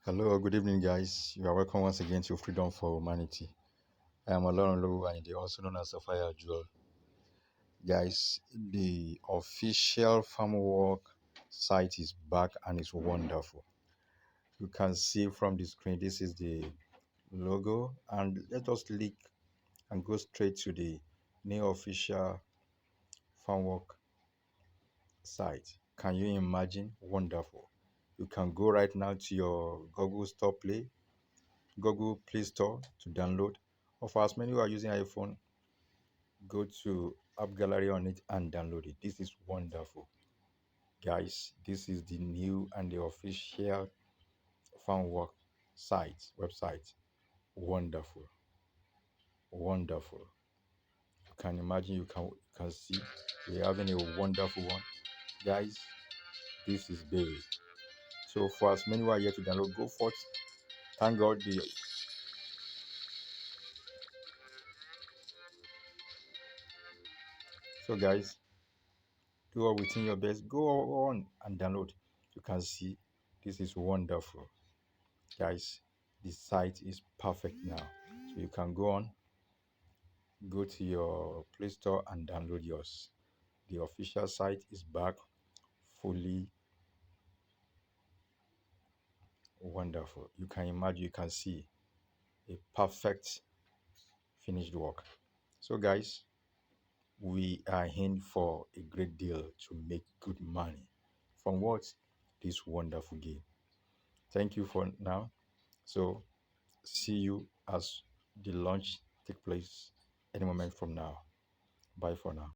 Hello, good evening, guys. You are welcome once again to Freedom for Humanity. I am Olorunlowo and they also known as Sophia Jewel. Guys, the official Farmwar site is back and it's wonderful. You can see from the screen, this is the logo, and let us click and go straight to the new official Farmwar site. Can you imagine? Wonderful. You can go right now to your Google Play Store to download. Or for as many who are using iPhone, go to App Gallery on it and download it. This is wonderful. Guys, this is the new and the official Farmwar website. Wonderful. Wonderful. You can imagine, you can see we're having a wonderful one. Guys, this is big. So for as many who are yet to download, go forth. Thank God so guys, do all within your best. Go on and download. You can see this is wonderful. Guys, the site is perfect now. So you can go to your Play Store and download yours. The official site is back, fully wonderful. You can imagine, you can see a perfect finished work. So guys, we are in for a great deal to make good money from what? This wonderful game. Thank you for now. So see you as the launch take place any moment from now. Bye for now.